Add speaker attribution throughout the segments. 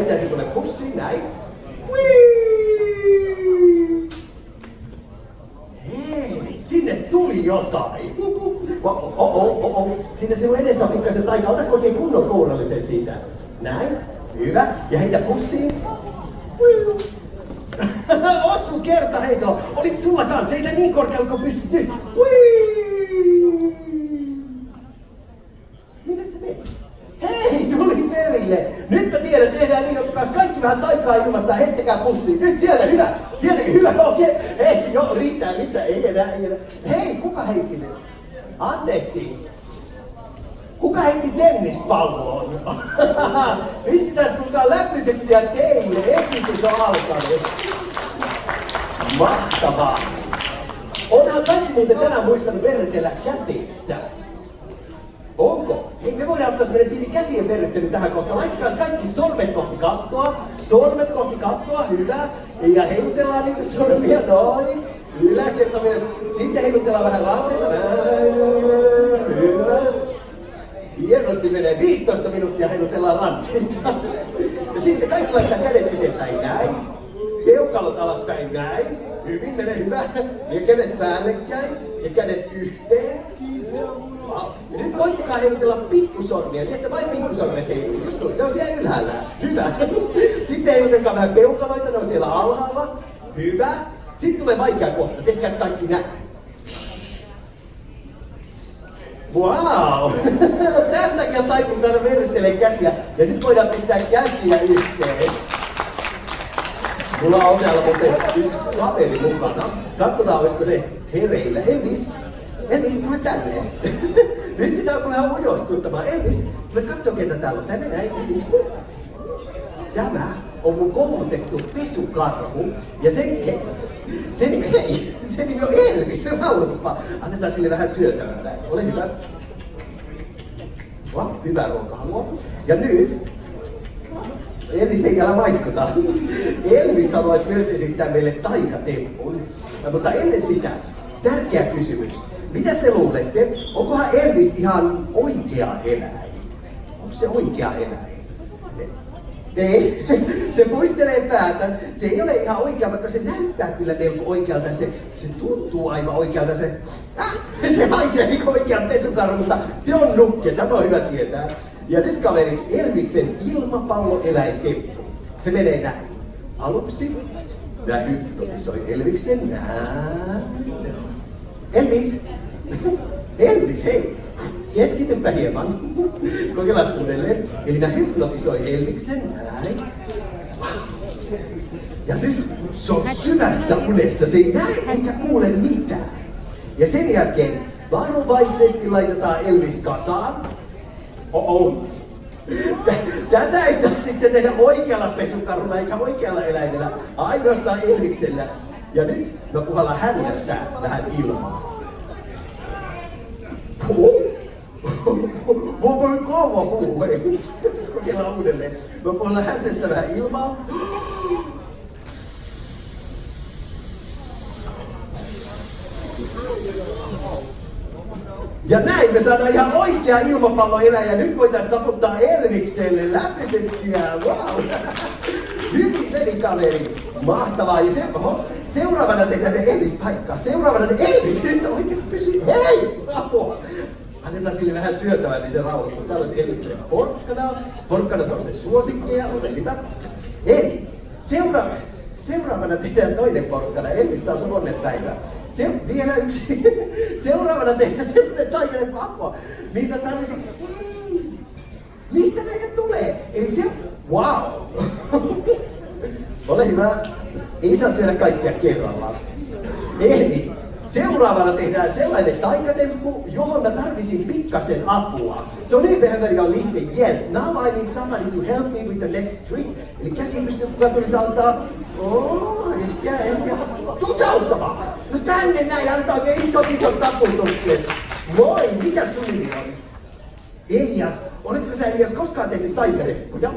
Speaker 1: heitää se tuonne pussiin, näin. Hei, sinne tuli jotain. Sinne sinun edessä on pikkasen taika. Ota oikein kunnon kourallisen siitä. Näin, hyvä. Ja heitä pussiin. Osu kertaheito. Oliko sulla kans? Heitä niin korkealle kuin pystyt nyt. Minne se meni? Hei, tuli perille! Nyt mä tiedän, tehdään niin, ottakaa kaikki vähän taikkaa ilmasta, heittäkää pussiin. Nyt siellä, hyvä! Sieltäkin hyvä, okei. Hei, joo, riittää, ei enää. Hei, kuka heitti nyt? Anteeksi. Kuka heitti tennispalloon? Pistetään kuulkaa läpytyksiä teille, esitys on alkanut. Mahtavaa! Oothan kaikki muuten tänään muistanut verretellä käteensä. Onko? Hei, me voidaan ottaa semmoinen pieni käsien verryttely tähän kohtaan. Laittakaa kaikki sormet kohti kattoa, hyvä. Ja heilutellaan niitä sormia, noin. Yläkertamies. Sitten heilutellaan vähän ranteita, hyvä. Hienosti menee 15 minuuttia heilutellaan ranteita. Ja sitten kaikki laittaa kädet eteenpäin, näin. Peukalot alaspäin, näin. Hyvin menee, hyvä. Ja kädet päällekkäin. Ja kädet yhteen. Ja nyt koittakaa heilutella pikkusormia, niin että vain pikkusormet heiluu. Just noin, ne on siellä ylhäällä. Hyvä. Sitten heilutelkaa vähän peukaloita, ne on siellä alhaalla. Hyvä. Sitten tulee vaikea kohta, tehkääs kaikki näin. Wow! Tän takia taikun täällä verryttelee käsiä. Ja nyt voidaan pistää käsiä yhteen. Mulla on täällä muuten yksi kaveri mukana. Katsotaan, olisiko se hereillä. Elvis, tule tänne. Nyt sitä on vähän ujostuttamaan. Elvis, tule katso ketä täällä on. Tänne näin, Elvis. Tämä on mun koulutettu pesukarhu. Ja se nimi on Elvis, se lauluppa. Annetaan sille vähän syötävää näin. Ole hyvä. Hyvää ruokahalua. Ja nyt Elvis ei älä maiskuta. Elvis haluaisi myös esittää meille taikatempun. Mutta ennen sitä, tärkeä kysymys. Mitäs te luulette? Onkohan Elvis ihan oikea eläin? Onko se oikea eläin? Ei, se muistelee päätä. Se ei ole ihan oikea, vaikka se näyttää kyllä melko oikealta. Se tuntuu aivan oikealta. Se haisee niin oikean pesukarhu, mutta se on nukke. Tämä on hyvä tietää. Ja nyt kaverit, Elviksen ilmapalloeläintemppu. Se menee näin. Aluksi. Ja nyt notisoi Elviksen näin. Elvis, hei! Keskitypä hieman. Kokeillaan uudelleen. Eli mä hypnotisoin Elviksen näin. Ja nyt se on syvässä unessa. Se ei näe eikä kuule mitään. Ja sen jälkeen varovaisesti laitetaan Elvis kasaan. Tätä ei saa sitten tehdä oikealla pesukarhulla eikä oikealla eläimellä. Ainoastaan Elviksellä. Ja nyt mä puhallan hännästä vähän ilmaa. Mä voin kauan puhua. Kokeillaan uudelleen. Mä puhallan hännästä vähän ilmaa. Ja näin me saadaan ihan oikea ilmapalloeläjä. Nyt voitais taputtaa Elvikselle läpytyksiä. Wow! Hyvin meni kaveri. Mahtavaa. Ja seuraavana tehdään Elvis paikkaa. Elvis nyt oikeesti pysyy. Hei! Apua! Annetaan sille vähän syötävää, niin se rauhoittuu. Täällä olisi Elvikselle porkkana. Porkkanat on se suosikkeja. Ole hyvä. Eli seuraavana tehdään toinen porkkana. Elvis, taas on onnenpäivä. Vielä yksi. Seuraavana tehdään semmoinen taikainen apua. Mihin mä tarvisin. Mistä näitä tulee? Eli wow! Ole hyvä. Ei saa syödä kaikkia kerrallaan. Eli seuraavana tehdään sellainen taikatemppu, johon mä tarvisin pikkasen apua. So nu behöver jag lite hjälp. Now I need somebody to help me with the next trick. Eli käsi pystyy, kuka tulisi auttaa. Ehkä. Tuut auttamaan? No tänne näin, annetaan oikein isot taputukset. Moi, mikä sun nimi on? Elias. Oletko sä Elias koskaan tehnyt taikatemppuja?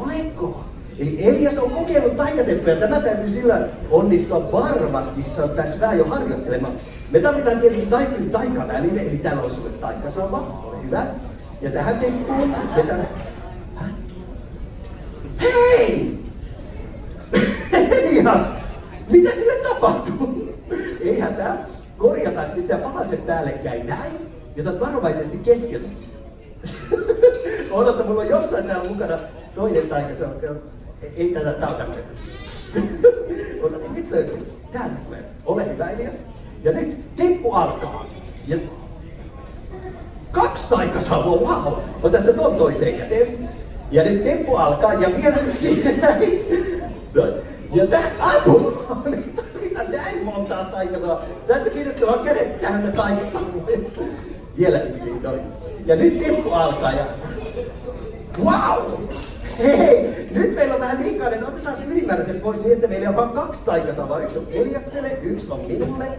Speaker 1: Oletko? Eli Elias on kokeillut taikatemppuja. Tämä täytyy sillä onnistua varmasti. Se on päässyt vähän jo harjoittelemaan. Me tarvitaan tietenkin taikaväline, eli täällä on sulle taikasauva. Ole hyvä. Ja tähän temppuun vetän. Elias! Mitä sille tapahtuu? Ei hätää. Korjataan mistään palaset päällekkäin näin. Ja otat varovaisesti keskellä. Odota, mulla on jossain täällä mukana toinen taika. Ei tätä, tää on tämmönen. Odota, nyt löytyy. Täältä tulee. Ole hyvä, Elias. Ja nyt temppu alkaa. Ja 2 taikasavua, wow! Otat sä ton toiseen käteen. Ja nyt temppu alkaa ja vielä yksi. No, ja tähän apu! Mitä näin montaa taikasavua? Sä et kirjoittaa kädet täynnä taikasavuja. Vielä yksi, noin. Ja nyt temppu alkaa ja... Wow! Hei! Nyt meillä on vähän liikaa, että otetaan se ylimääräisen pois niin, että meillä on vain 2 taikasavaa. Yksi on Eliakselle, yksi on minulle.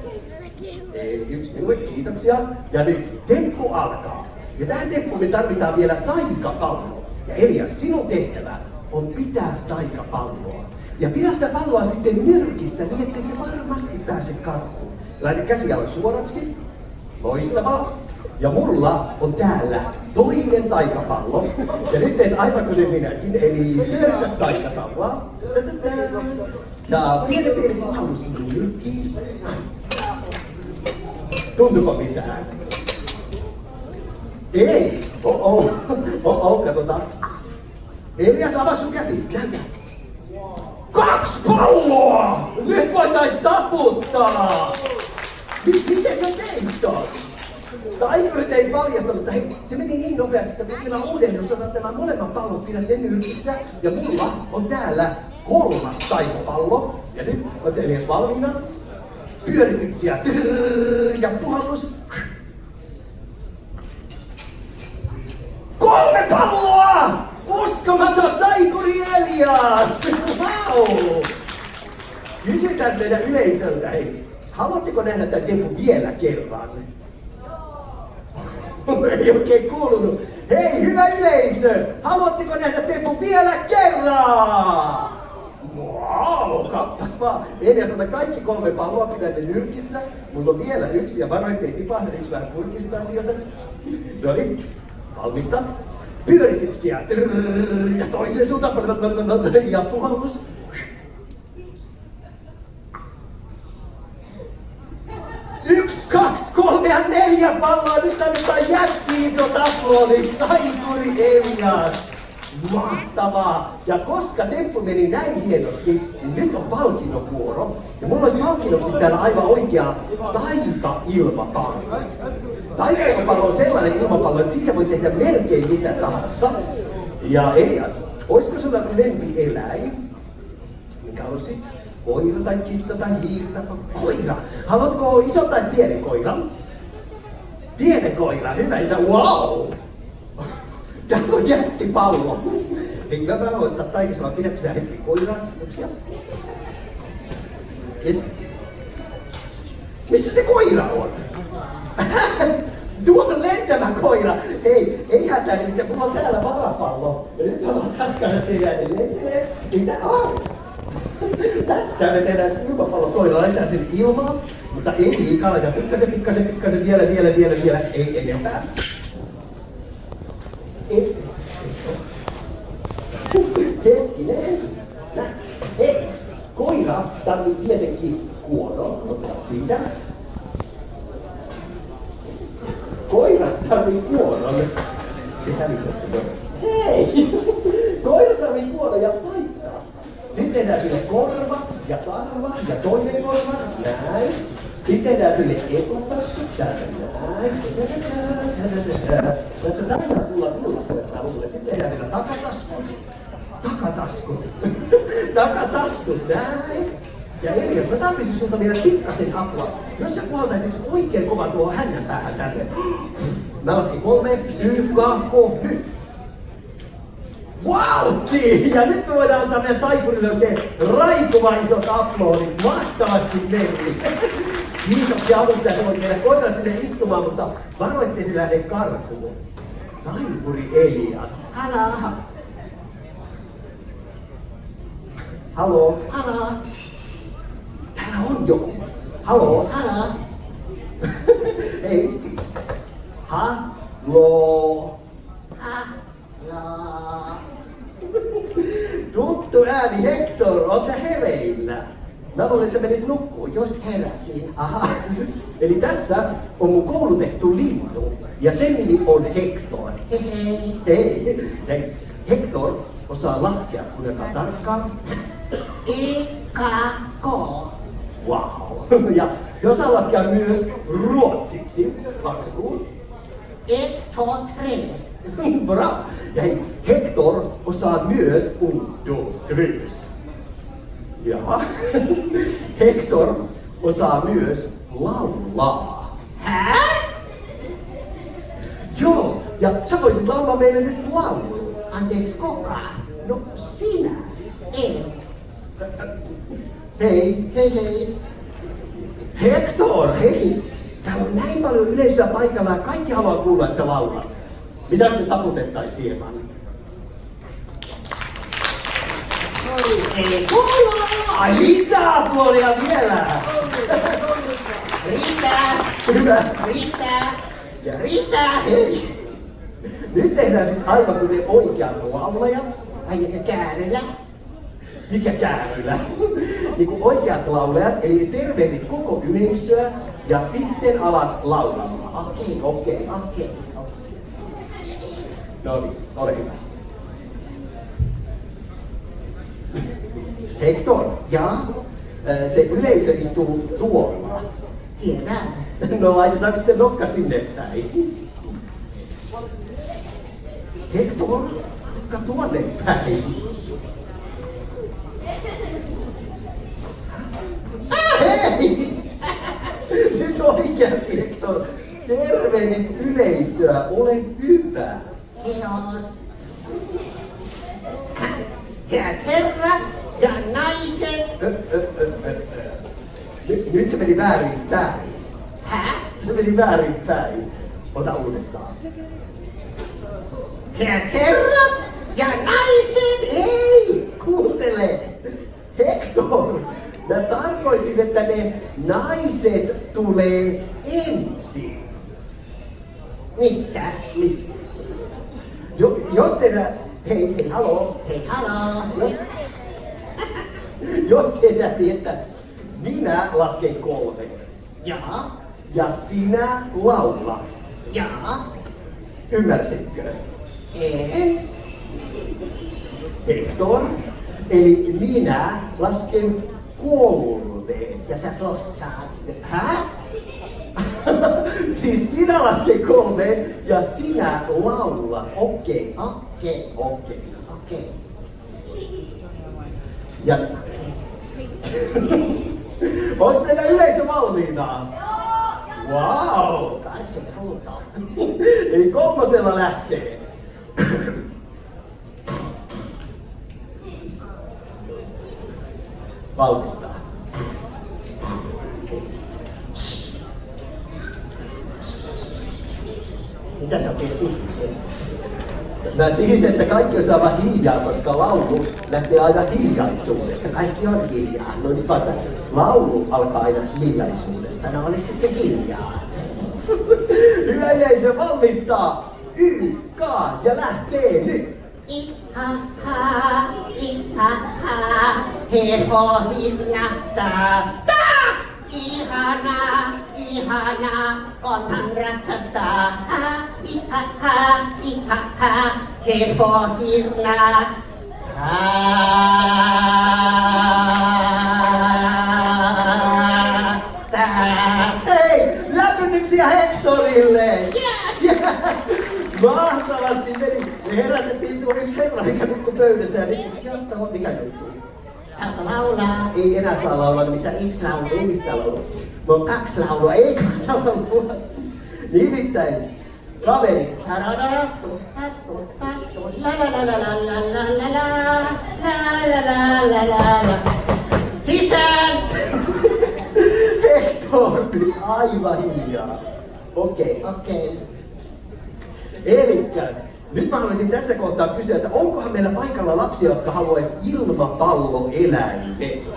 Speaker 1: Eli yksi minulle, kiitoksia. Ja nyt temppu alkaa. Ja tähän temppuun me tarvitaan vielä taikapallo. Ja Elias, sinun tehtävä on pitää taikapalloa. Ja pidä sitä palloa sitten nyrkissä niin, ettei se varmasti pääse karkuun. Laita käsijalan suoraksi. Loistavaa. Ja mulla on täällä toinen taikapallo. Ja nyt teet aivan kuten minäkin, eli pyöritä taikasavua. Ja pieni puhallus sinun nyrkkiin. Tuntuuko mitään? Ei! Katsotaan. Elias, avaa sun käsi. Näytä. 2 palloa! Nyt voitais taputtaa! Miten sä teit ton? Taikurit ei paljasta, mutta hei, se meni niin nopeasti, että vielä uudelleen, jos otat nämä molemmat pallot, pidät ne nyrkissä. Ja mulla on täällä 3. taikapallo. Ja nyt, oot sä Elias valmiina? Pyörityksiä. Ja puhallus. 3 palloa! Uskomaton taikuri Elias! Wow! Kysytään meidän yleisöltä, hei. Haluatteko nähdä tämän tempun vielä kerran? Ei oikein kuulunut. Hei, hyvä yleisö! Haluatteko nähdä tempun vielä kerran? Wow, kappas vaan. Elias, ota kaikki 3 palloa, pidä ne nyrkissä. Mulla on vielä yksi ja varo ettei tipahda, yksi vähän kurkistaa sieltä. No niin, valmista. Pyörityksiä. Ja toiseen suuntaan. Ja puhallus. 1, 2, 3 ja 4 palloa. Nyt tarvitaan jätti-isot aplodit. Taikuri Elias. Mahtavaa! Ja koska temppu meni näin hienosti, niin nyt on palkinnon vuoro. Ja mulla olisi palkinnoksi täällä aivan oikea taika-ilmapallo. Taika-ilmapallo on sellainen ilmapallo, että siitä voi tehdä melkein mitä tahansa. Ja Elias, olisiko sulla joku lempieläin? Mikä olisi? Koira tai kissa tai hiiri tai koira? Haluatko ison tai pienen koiran? Pienen koiran, hyvä, että wow! Täällä on jättipallo. Ei mä voi ottaa taikasavaa, pidätkö sä hetki koiraa? Kiitoksia. Missä se koira on? Tuo on lentävä koira. Hei, ei hätää, nimittäin mulla on täällä varapallo. Ja nyt ollaan tarkkana, että se lentelee. Mitä? Tästä me tehdään ilmapallokoira, laitetaan sen ilmaan. Mutta ei liikaa, laitetaan pikkasen, vielä. Ei enempää. Hetkinen. Hei, koira tarvii tietenkin kuoron. Otetaan siitä. Koira tarvii kuoron. Se hävisi äsken jo. Hei! Koira tarvii kuoron ja paikkaa. Sitten tehdään sille korva ja karva ja toinen korva. Näin. Sitten tehdään sille etutassu. Täältä näin. Tässä taitaa tulla villakoiraa mulle. Sitten tehdään vielä takataskut. Takatassut. Näin. Ja Elias, mä tarvisin sulta vielä pikkasen apua. Jos sä puhaltaisit oikein kova tuohon hännän päähän tänne. Mä laskin 3, 1, 2, nyt. Vautsi! Ja nyt me voidaan antaa meidän taikurille oikein raikuva isot aplodit. Mahtavasti meni. Kiitoksia avustaja, sä voit meidän koiran sinne istumaan, mutta varo ettei se lähde karkuun. Taikuri Elias. Haloo. Täällä on joku. Haloo. Hei. Haloo. Tuttu ääni, Hector, oot sä hereillä? Mä luulen, että sä menit nukkuun.
Speaker 2: Just heräsin.
Speaker 1: Aha. Eli tässä on mun koulutettu lintu. Ja sen nimi on Hector.
Speaker 2: Hei.
Speaker 1: Hei. Hector osaa laskea, kuinka tarkkaan.
Speaker 2: Ikako.
Speaker 1: Wow. Ja se osaa laskea myös ruotsiksi. Varsågod.
Speaker 2: 1, 2, 3.
Speaker 1: Bra. Ja hei, Hector osaa myös 1, 2, 3. Jaha. Hector osaa myös laulaa.
Speaker 2: Hä?
Speaker 1: Joo, ja sä voisit laulaa meille nyt laulun.
Speaker 2: Anteeksi, kuka?
Speaker 1: No sinä.
Speaker 2: En.
Speaker 1: Hei,
Speaker 2: Hei.
Speaker 1: Hector, hei! Täällä on näin paljon yleisöä paikalla ja kaikki haluaa kuulla, että sä laulat. Mitäs me taputettaisiin hieman?
Speaker 2: Ei kuulu.
Speaker 1: Ai lisää aplodia vielä!
Speaker 2: Riittää.
Speaker 1: Hyvä.
Speaker 2: Riittää.
Speaker 1: Ja
Speaker 2: Riittää.
Speaker 1: hei! Nyt tehdään sitten aivan kuten oikeat laulajat.
Speaker 2: Ai kääryllä.
Speaker 1: Mikä käärylä? Niin kuin oikeat laulajat, eli tervehdit koko yleisöä ja sitten alat laulamaan. Okei. No niin, ole hyvä. Hector,
Speaker 2: Ja,
Speaker 1: se yleisö istuu tuolla.
Speaker 2: tiedän.
Speaker 1: No laitetaanko sitten nokka sinne päin? Hector, nokka tuonne päin. Hei! Nyt oikeasti, Hector. Tervehdit yleisöä, ole hyvä.
Speaker 2: Kiitos. Hyvät herrat ja naiset.
Speaker 1: Nyt se meni väärin päin.
Speaker 2: Hä?
Speaker 1: Se meni väärin päin. Ota uudestaan.
Speaker 2: Hyvät herrat ja naiset.
Speaker 1: Ei! Kuuntele! Hector! Mä tarkoitin, että ne naiset tulee ensin.
Speaker 2: Mistä?
Speaker 1: Mistä? Jos tehdään... Hei, haloo.
Speaker 2: Hei, haloo.
Speaker 1: Jos tehdään niin, että minä lasken 3
Speaker 2: Ja,
Speaker 1: ja sinä laulat.
Speaker 2: ja,
Speaker 1: Ymmärsitkö?
Speaker 2: en.
Speaker 1: Hector, eli minä lasken 3.
Speaker 2: Ja sä flossaat.
Speaker 1: Hä? Siis minä lasken 3 ja sinä laulat. Okei.
Speaker 2: Okei.
Speaker 1: Ja... Onks meidän yleisö valmiina? Wow!
Speaker 2: Kai se huuto.
Speaker 1: Eli 3 lähtee. Valmistaa.
Speaker 2: Mitä sä oikein sihiset?
Speaker 1: Mä sihisin, että kaikki osaavat hiljaa, koska laulu lähtee aina hiljaisuudesta. Kaikki on hiljaa. No niin, että laulu alkaa aina hiljaisuudesta.
Speaker 2: No oli sitten hiljaa.
Speaker 1: Hyvä yleisö, valmistaa! YK ja lähtee nyt!
Speaker 2: Ihaha, heho hirnahtaa. Ihana, onhan ratsastaa. Ihaha, heho hirnahtaa.
Speaker 1: Hei! Läpytyksiä Hectorille!
Speaker 2: Yeah!
Speaker 1: Mahtavasti meni! Me herätettiin tuo yksi herra, mikä nukkui pöydässä ja nyt yksi ottaa, mikä juttu?
Speaker 2: Saanko laulaa?
Speaker 1: Ei enää saa laulaa, mitä
Speaker 2: Yksi laulu.
Speaker 1: ei yhtä laulua. Mulla on 2 laulua, ei 2 laulua. Nimittäin, kaverit.
Speaker 2: Tastu, la la la la la la la la la la la. Sisään!
Speaker 1: Hector, nyt aivan hiljaa. Okei. Elikkä, nyt mä haluaisin tässä kohtaa kysyä, että onkohan meillä paikalla lapsia, jotka haluais ilmapalloeläimet?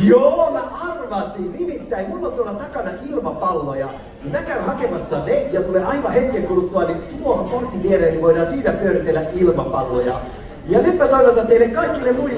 Speaker 1: Joo, mä arvasin. Nimittäin mulla on tuolla takana ilmapalloja. Mä käyn hakemassa ne ja tulee aivan hetken kuluttua, niin tuohon portin viereen niin voidaan siinä pyöritellä ilmapalloja. Ja nyt mä toivotan teille kaikille muille